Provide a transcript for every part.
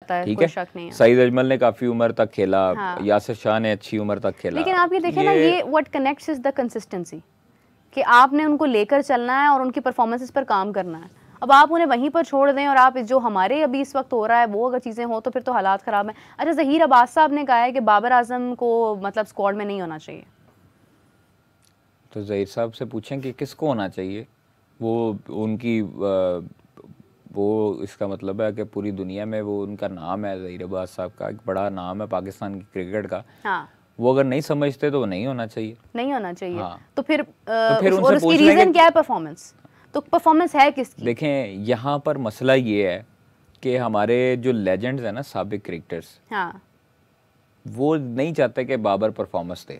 सकता है, ठीक कोई है। शक नहीं है। सईद अजमल ने काफी उम्र तक खेला, हाँ। यासिर शाह ने अच्छी उम्र तक खेला। लेकिन आप ये देखें ना, ये what connects is the consistency, कि आपने उनको लेकर चलना है और उनकी परफॉर्मेंसेस पर काम करना है। अब आप उन्हें वहीं पर छोड़ दें और आप जो हमारे अभी इस वक्त हो रहा है वो अगर चीज़ें हो तो फिर तो हालात ख़राब हैं। अच्छा, ज़हीर अब्बास साहब ने कहा है कि बाबर आजम को मतलब स्क्वाड में नहीं होना चाहिए। तो ज़हीर साहब से पूछें कि किसको होना चाहिए। वो उनकी वो इसका मतलब है कि पूरी दुनिया में वो उनका नाम है, ज़हीर अब्बास साहब का एक बड़ा नाम है पाकिस्तान की क्रिकेट का। हाँ, वो अगर नहीं समझते तो नहीं होना चाहिए, नहीं होना चाहिए। हाँ। तो फिर उनसे और उसकी पूछ लेंगे। रीज़न क्या है? परफॉर्मेंस। तो परफॉर्मेंस है किसकी? देखें, यहाँ पर मसला ये है कि हमारे जो लेजेंड्स हैं ना, साबिक क्रिकेटर्स, हाँ, वो नहीं चाहते कि बाबर परफॉर्मेंस दे।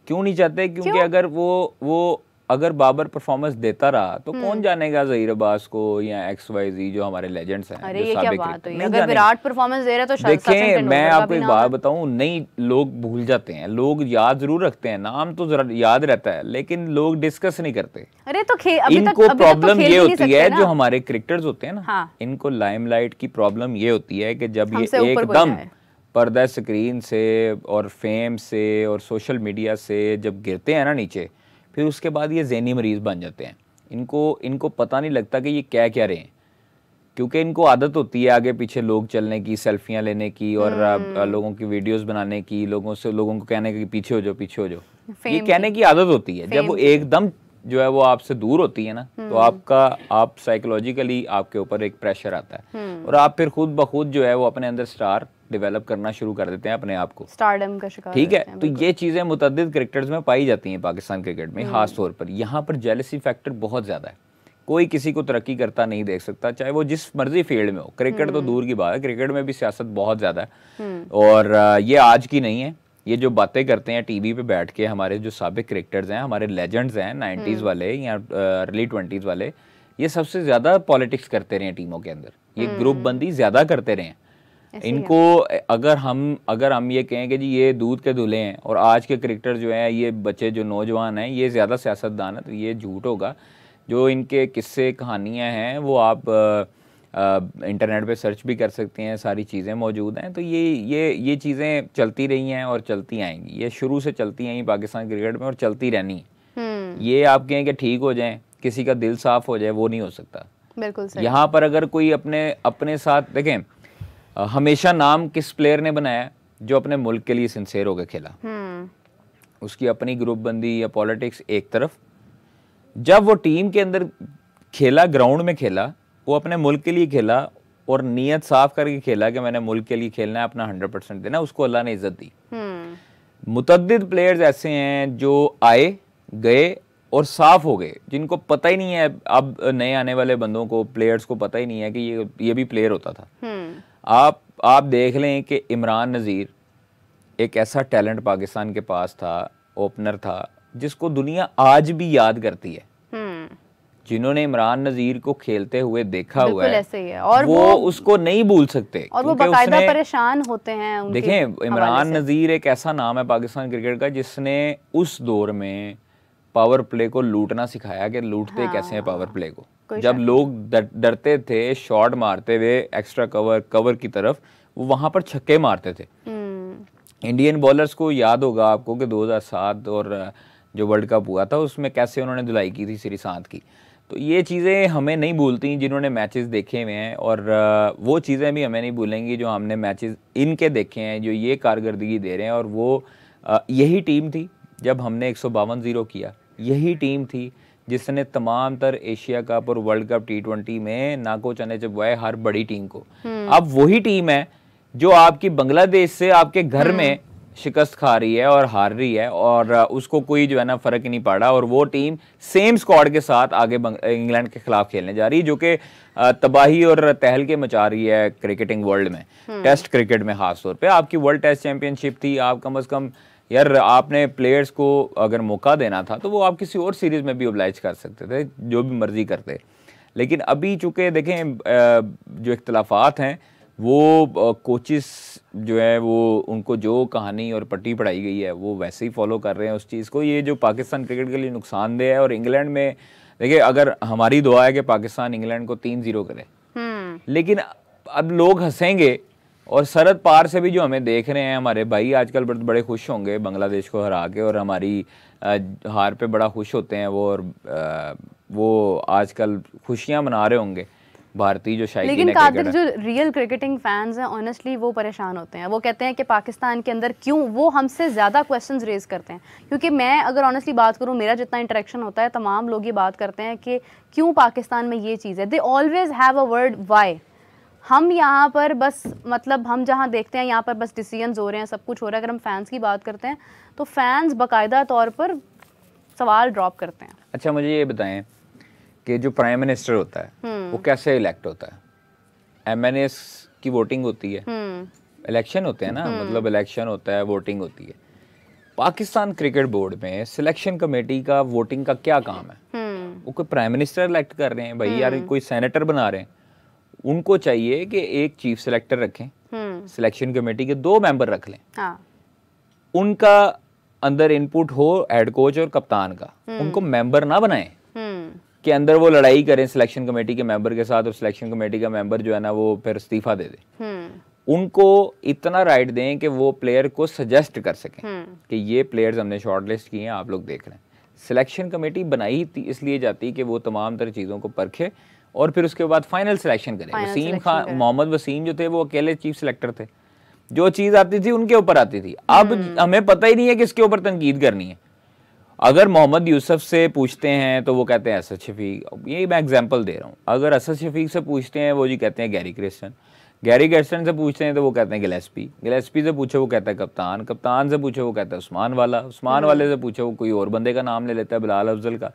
क्यों नहीं चाहते? क्योंकि क्यों? अगर वो अगर बाबर परफॉर्मेंस देता रहा तो कौन जानेगा ज़हीर अब्बास को या XYZ जो हमारे लेजेंड्स हैं। अरे जो ये क्या साबिक बात हुई? नहीं अगर जानेंगे। विराट परफॉर्मेंस दे रहे तो सचिन देखें, मैं तेंदुलकर का आपको भी एक नाम बात है। बताऊं, नहीं, लोग भूल जाते हैं, लोग याद जरूर रखते हैं, नाम तो जरा याद रहता है, लेकिन लोग डिस्कस नहीं करते। अरे तो अभी इनको तक प्रॉब्लम खेल ये भी नहीं होती सकते है, ना। जो हमारे क्रिकेटर्स होते हैं ना, हाँ। इनको लाइमलाइट की प्रॉब्लम ये होती है कि जब ये हमसे ऊपर कोई एकदम जाए। पर्दा स्क्रीन से और फेम से और सोशल मीडिया से जब गिरते हैं ना नीचे, फिर उसके बाद ये ज़हनी मरीज बन जाते हैं। इनको पता नहीं लगता कि ये क्या क्या रहे हैं, क्योंकि इनको आदत होती है आगे पीछे लोग चलने की, सेल्फियां लेने की और लोगों की वीडियोस बनाने की, लोगों को कहने की पीछे हो जाओ पीछे हो जाओ, ये कहने की आदत होती है। जब वो एकदम जो है वो आपसे दूर होती है ना, तो आप साइकोलॉजिकली आपके ऊपर एक प्रेशर आता है और आप फिर खुद ब खुद जो है वो अपने अंदर स्टार डेवलप करना शुरू कर देते हैं अपने आप को, स्टारडम का शिकार। ठीक है। तो ये चीज़ें मुतअद्दिद क्रिकेटर्स में पाई जाती हैं पाकिस्तान क्रिकेट में, खास तौर पर यहाँ पर जेलसी फैक्टर बहुत ज़्यादा है। कोई किसी को तरक्की करता नहीं देख सकता, चाहे वो जिस मर्जी फील्ड में हो। क्रिकेट तो दूर की बात है, क्रिकेट में भी सियासत बहुत ज़्यादा है और ये आज की नहीं है। ये जो बातें करते हैं टीवी पे बैठ के हमारे जो साबिक क्रिकेटर्स हैं, हमारे लेजेंड्स हैं 90s वाले या अर्ली 20s वाले, ये सबसे ज़्यादा पॉलिटिक्स करते रहे हैं टीमों के अंदर, ये ग्रुप बंदी ज़्यादा करते रहे हैं। इनको अगर हम ये कहें कि जी ये दूध के दूल्हे हैं और आज के क्रिकेटर जो हैं, ये बच्चे जो नौजवान हैं ये ज़्यादा सियासतदान है, तो ये झूठ होगा। जो इनके किस्से कहानियां हैं वो आप इंटरनेट पे सर्च भी कर सकते हैं, सारी चीज़ें मौजूद हैं। तो ये चीज़ें चलती रही हैं और चलती आएंगी, ये शुरू से चलती आई पाकिस्तान क्रिकेट में और चलती रहनी है। ये आप कहें कि ठीक हो जाए, किसी का दिल साफ हो जाए, वो नहीं हो सकता। बिल्कुल सही। यहाँ पर अगर कोई अपने साथ देखें, हमेशा नाम किस प्लेयर ने बनाया जो अपने मुल्क के लिए सिंसेर होकर खेला। उसकी अपनी ग्रुप बंदी या पॉलिटिक्स एक तरफ, जब वो टीम के अंदर खेला, ग्राउंड में खेला, वो अपने मुल्क के लिए खेला और नीयत साफ करके खेला कि मैंने मुल्क के लिए खेलना है, अपना 100% देना, उसको अल्लाह ने इज्जत दी। मुतअद्दिद प्लेयर्स ऐसे हैं जो आए गए और साफ हो गए, जिनको पता ही नहीं है, अब नए आने वाले बंदों को, प्लेयर्स को पता ही नहीं है कि ये भी प्लेयर होता था। आप देख लें कि इमरान नज़ीर एक ऐसा टैलेंट पाकिस्तान के पास था, ओपनर था, जिसको दुनिया आज भी याद करती है। जिन्होंने इमरान नज़ीर को खेलते हुए देखा हुआ है, ऐसे ही है। और वो उसको नहीं भूल सकते और वो बाकायदा परेशान होते हैं। देखें, इमरान नज़ीर एक ऐसा नाम है पाकिस्तान क्रिकेट का जिसने उस दौर में पावर प्ले को लूटना सिखाया कि लूटते कैसे हैं पावर प्ले को। जब लोग डरते थे शॉट मारते हुए एक्स्ट्रा कवर की तरफ, वो वहां पर छक्के मारते थे। इंडियन बॉलर्स को याद होगा आपको कि 2007 और जो वर्ल्ड कप हुआ था उसमें कैसे उन्होंने धुलाई की थी श्रीशांत की। तो ये चीज़ें हमें नहीं भूलती जिन्होंने मैचेस देखे हुए हैं, और वो चीज़ें भी हमें नहीं भूलेंगी जो हमने मैचेस इनके देखे हैं, जो ये कारकर्दगी दे रहे हैं। और वो यही टीम थी जब हमने 152-0 किया, यही टीम थी जिसने तमाम तर एशिया कप और वर्ल्ड कप T20 में नाको चने चबवाए हर बड़ी टीम को। अब वही टीम है जो आपकी बांग्लादेश से आपके घर में शिकस्त खा रही है और हार रही है, और उसको कोई जो है ना फर्क ही नहीं पड़ा, और वो टीम सेम स्क्वाड के साथ आगे इंग्लैंड के खिलाफ खेलने जा रही है, जो कि तबाही और तहलके मचा रही है क्रिकेटिंग वर्ल्ड में, टेस्ट क्रिकेट में खास तौर पे। आपकी वर्ल्ड टेस्ट चैंपियनशिप थी, आप कम से कम यार आपने प्लेयर्स को अगर मौका देना था तो वो आप किसी और सीरीज में भी ओब्लाइज कर सकते थे, जो भी मर्जी करते। लेकिन अभी चूंकि देखें जो इख्तलाफात हैं वो कोचिस जो है वो उनको जो कहानी और पट्टी पढ़ाई गई है वो वैसे ही फॉलो कर रहे हैं उस चीज़ को। ये जो पाकिस्तान क्रिकेट के लिए नुकसानदेह है। और इंग्लैंड में देखिए, अगर हमारी दुआ है कि पाकिस्तान इंग्लैंड को 3-0 करे, लेकिन अब लोग हंसेंगे, और शरद पार से भी जो हमें देख रहे हैं हमारे भाई आजकल बड़े खुश होंगे बांग्लादेश को हरा के, और हमारी हार पे बड़ा खुश होते हैं वो, और वो आजकल खुशियां मना रहे होंगे भारतीय जो शायकीन। लेकिन कादिर जो रियल क्रिकेटिंग फैंस हैं ऑनेस्टली वो परेशान होते हैं। वो कहते हैं कि पाकिस्तान के अंदर क्यों, वो हमसे ज़्यादा क्वेश्चंस रेज करते हैं, क्योंकि मैं अगर ऑनेस्टली बात करूं, मेरा जितना इंटरेक्शन होता है तमाम लोग ये बात करते हैं कि क्यों पाकिस्तान में ये चीज़ है। They always have a word Y. हम यहाँ पर बस मतलब हम जहाँ देखते हैं यहाँ पर बस डिसीजंस हो रहे हैं, सब कुछ हो रहा है। अगर हम फैंस की बात करते हैं तो फैंस बाकायदा तौर पर सवाल ड्रॉप करते हैं। अच्छा मुझे ये बताएं कि जो प्राइम मिनिस्टर होता है वो कैसे इलेक्ट होता है? एमएनएस की वोटिंग होती है, इलेक्शन होते हैं ना, मतलब इलेक्शन होता है, वोटिंग होती है। पाकिस्तान क्रिकेट बोर्ड में सिलेक्शन कमेटी का वोटिंग का क्या काम है? वो कोई प्राइम मिनिस्टर इलेक्ट कर रहे हैं भाई यार, कोई सेनेटर बना रहे हैं, उनको चाहिए कि एक चीफ सिलेक्टर रखें, सिलेक्शन कमेटी के 2 मेंबर रख लें, उनका अंदर इनपुट हो हेड कोच और कप्तान का, उनको मेंबर ना बनाएं कि अंदर वो लड़ाई करें सिलेक्शन कमेटी के मेंबर के साथ, और सिलेक्शन कमेटी का मेंबर जो है ना वो फिर इस्तीफा दे दे। उनको इतना राइट दें कि वो प्लेयर को सजेस्ट कर सकें कि ये प्लेयर्स हमने शॉर्टलिस्ट किए हैं, आप लोग देख रहे हैं। सिलेक्शन कमेटी बनाई इसलिए जाती कि वो तमाम तरह चीज़ों को परखे और फिर उसके बाद फाइनल सिलेक्शन करे। वसीम खान, मोहम्मद वसीम जो थे वो अकेले चीफ सिलेक्टर थे, जो चीज़ आती थी उनके ऊपर आती थी। अब हमें पता ही नहीं है किसके ऊपर तनकीद करनी है। अगर मोहम्मद यूसुफ से पूछते हैं तो वो कहते हैं असद शफीक, यही मैं एग्जांपल दे रहा हूँ। अगर असद शफीक से पूछते हैं वो जी कहते हैं गैरी क्रिस्टन, गैरी क्रिस्टन से पूछते हैं तो वो कहते हैं गिलेस्पी, गिलेस्पी से पूछे वो कहता है कप्तान, कप्तान से पूछे वो कहता है उस्मान वाला, उस्मान वाले से पूछे वो कोई और बंदे का नाम ले लेता है, बिलाल अफजल का।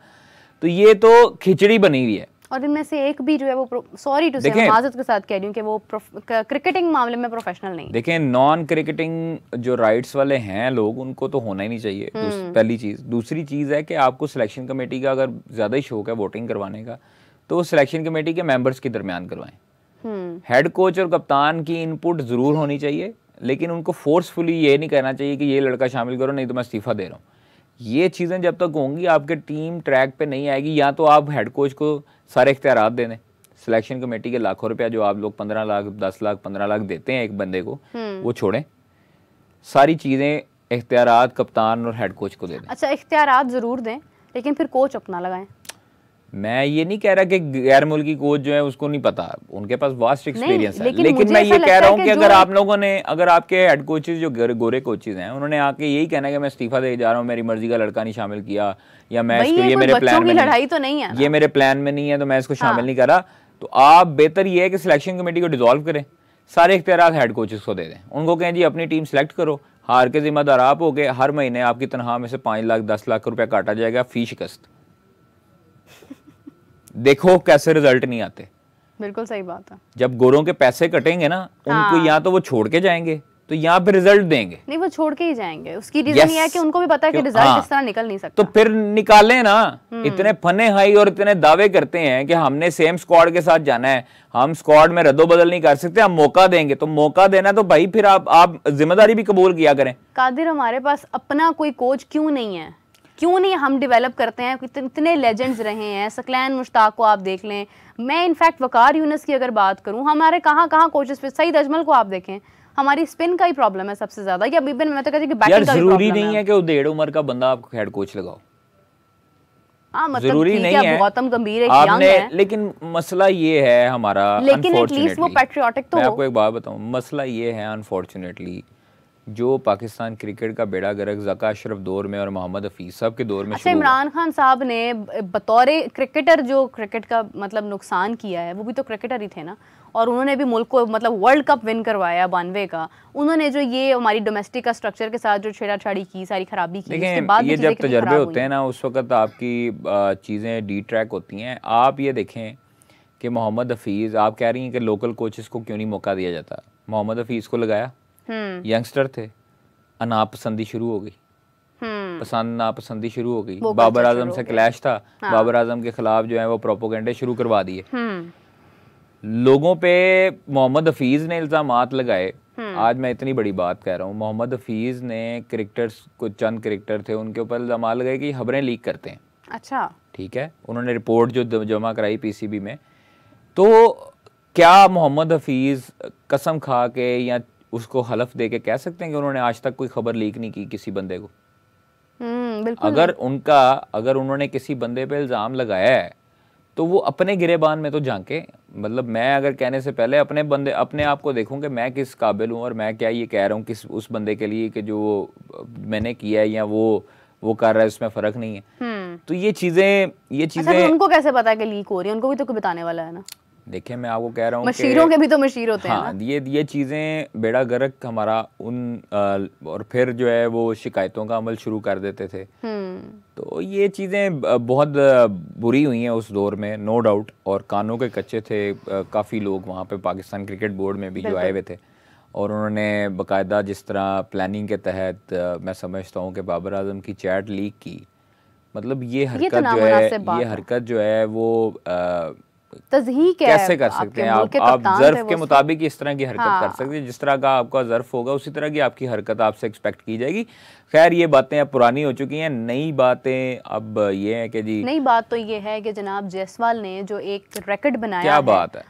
तो ये तो खिचड़ी बनी हुई है। और इनमें से एक भी जो है वो, सॉरी टू से, माजरत के साथ कह रही हूँ कि वो क्रिकेटिंग मामले में प्रोफेशनल नहीं। देखें, नॉन क्रिकेटिंग जो राइट्स वाले हैं लोग, उनको तो होना ही नहीं चाहिए, पहली चीज़। दूसरी चीज़ है कि आपको सिलेक्शन कमेटी का अगर ज़्यादा ही शौक है वोटिंग करवाने का, तो सिलेक्शन कमेटी के मेंबर्स के दरमियान करवाएं। हेड कोच और कप्तान की इनपुट ज़रूर होनी चाहिए, लेकिन उनको फोर्सफुली ये नहीं कहना चाहिए कि ये लड़का शामिल करो नहीं तो मैं इस्तीफ़ा दे रहा हूँ। ये चीज़ें जब तक होंगी आपके टीम ट्रैक पे नहीं आएगी। या तो आप हेड कोच को सारे इख्तियारात दे दें, सिलेक्शन कमेटी के लाखों रुपया जो आप लोग 15 लाख 10 लाख 15 लाख देते हैं एक बंदे को, वो छोड़ें, सारी चीज़ें इख्तियारात कप्तान और हेड कोच को दे दें। अच्छा, इख्तियारात ज़रूर दें, लेकिन फिर कोच अपना लगाएं। मैं ये नहीं कह रहा कि गैर मुल्की कोच जो है उसको नहीं पता, उनके पास वास्ट एक्सपीरियंस है, लेकिन मैं ये कह रहा हूँ कि अगर आप लोगों ने, अगर आपके हेड कोचेज जो गोरे कोचेज हैं, उन्होंने आके यही कहना है कि मैं इस्तीफा दे जा रहा हूँ, मेरी मर्जी का लड़का नहीं शामिल किया, या मैं इसको, ये मेरे प्लान में लड़ाई तो नहीं है, ये मेरे प्लान में नहीं है तो मैं इसको शामिल नहीं कर रहा, तो आप बेहतर ये है कि सिलेक्शन कमेटी को डिसॉल्व करें, सारे इख्तियारात हेड कोचेस को दे दें, उनको कहें जी अपनी टीम सेलेक्ट करो, हार के जिम्मेदार आप हो गए, हर महीने आपकी तनख्वाह में से 5 लाख 10 लाख रुपया काटा जाएगा फी शिकस्त। देखो कैसे रिजल्ट नहीं आते। बिल्कुल सही बात है। जब गोरों के पैसे कटेंगे ना, उनको या तो वो छोड़ के जाएंगे तो यहाँ पे रिजल्ट देंगे, नहीं वो छोड़ के ही जाएंगे। उसकी रीजन ये है कि उनको भी पता है कि रिजल्ट इस तरह निकल नहीं सकता, तो फिर निकालें ना। इतने फने हाई और इतने दावे करते हैं कि हमने सेम स्क्वाड के साथ जाना है, हम स्क्वाड में रद्दोबदल नहीं कर सकते, हम मौका देंगे। तो मौका देना तो भाई फिर आप जिम्मेदारी भी कबूल किया करें। कादिर, हमारे पास अपना कोई कोच क्यों नहीं है? क्यों नहीं हम डेवलप करते हैं? इतने लेजेंड्स रहे हैं, सकलैन मुश्ताक को आप देख लें, मैं इनफैक्ट वकार यूनुस की अगर बात करूं, हमारे कहाँ कोचेस पे, सईद अजमल को आप देखें, हमारी स्पिन का ही प्रॉब्लम है सबसे ज्यादा, या बिबन मैं तो कहती हूं कि बैटिंग का भी प्रॉब्लम है। जरूरी नहीं है कि वो 1.5 उम्र का बंदा आप हेड कोच लगाओ, हाँ मतलब जरूरी नहीं है। गौतम गंभीर एक यंग है, लेकिन मसला ये है हमारा, लेकिन एटलीस्ट वो पैट्रियोटिक तो मैं आपको एक बात बताऊं, मसला ये है अनफॉर्चुनेटली जो पाकिस्तान क्रिकेट का बेड़ा गर्क ज़का अशरफ दौर में और मोहम्मद हफीज साहब के दौर में। अच्छा, इमरान खान साहब ने बतौर क्रिकेटर जो क्रिकेट का मतलब नुकसान किया है, वो भी तो क्रिकेटर ही थे ना, और उन्होंने भी मुल्क को मतलब वर्ल्ड कप विन करवाया 92 का। उन्होंने जो ये हमारी डोमेस्टिक का स्ट्रक्चर के साथ जो छेड़ाछाड़ी की, सारी खराबी की, उसके बाद ये जब तजर्बे होते हैं ना, उस वक्त आपकी चीज़ें डिट्रैक होती हैं। आप ये देखें कि मोहम्मद हफीज़, आप कह रही हैं कि लोकल कोचेस को क्यों नहीं मौका दिया जाता, मोहम्मद हफीज़ को लगाया, यंगस्टर थे, अनापसंदी शुरू हो गई, पसंद नापसंदी शुरू हो गई, बाबर आजम से क्लैश था, बाबर आजम के खिलाफ जो है वो प्रोपोगेंडे शुरू करवा दिए, लोगों पे मोहम्मद हफीज ने इल्जामात लगाए। आज मैं इतनी बड़ी बात कह रहा हूँ, मोहम्मद हफीज ने क्रिकेटर्स को, चंद क्रिकेटर थे उनके ऊपर इल्जामात लगाए कि खबरें लीक करते हैं। अच्छा, ठीक है, उन्होंने रिपोर्ट जो जमा कराई पीसीबी में, तो क्या मोहम्मद हफीज कसम खा के या उसको हलफ दे के कह सकते हैं कि उन्होंने आज तक कोई खबर लीक नहीं की किसी बंदे को? बिल्कुल। अगर उन्होंने किसी बंदे पे इल्ज़ाम लगाया है तो वो अपने गिरेबान में तो झांके। मतलब मैं अगर कहने से पहले अपने आप को देखूं कि मैं किस काबिल हूं और मैं क्या ये कह रहा हूं किस उस बंदे के लिए कि जो मैंने किया है या वो कर रहा है, उसमें फ़र्क नहीं है। तो ये चीज़ें अच्छा, तो उनको कैसे पता है कि लीक हो रही है? उनको भी तो कोई बताने वाला है ना। देखिए मैं आपको कह रहा हूँ मशीरों के भी तो मशीर होते हैं ना। ये चीज़ें बेड़ा गर्क हमारा और फिर जो है वो शिकायतों का अमल शुरू कर देते थे। तो ये चीज़ें बहुत बुरी हुई हैं उस दौर में, नो डाउट। और कानों के कच्चे थे काफ़ी लोग वहाँ पे पाकिस्तान क्रिकेट बोर्ड में भी जो आए हुए थे, और उन्होंने बाकायदा जिस तरह प्लानिंग के तहत मैं समझता हूँ कि बाबर आजम की चैट लीक की। मतलब ये हरकत जो है वो तज़हीक है। कैसे कर सकते हैं आप ज़र्फ के मुताबिक इस तरह की हरकत कर सकते हैं। जिस तरह का आपका ज़र्फ होगा उसी तरह की आपकी हरकत आपसे एक्सपेक्ट की जाएगी। खैर ये बातें अब पुरानी हो चुकी हैं, नई बातें अब ये है कि जी, नई बात तो ये है कि जनाब जायसवाल ने जो एक रिकॉर्ड बनाया, क्या बात है।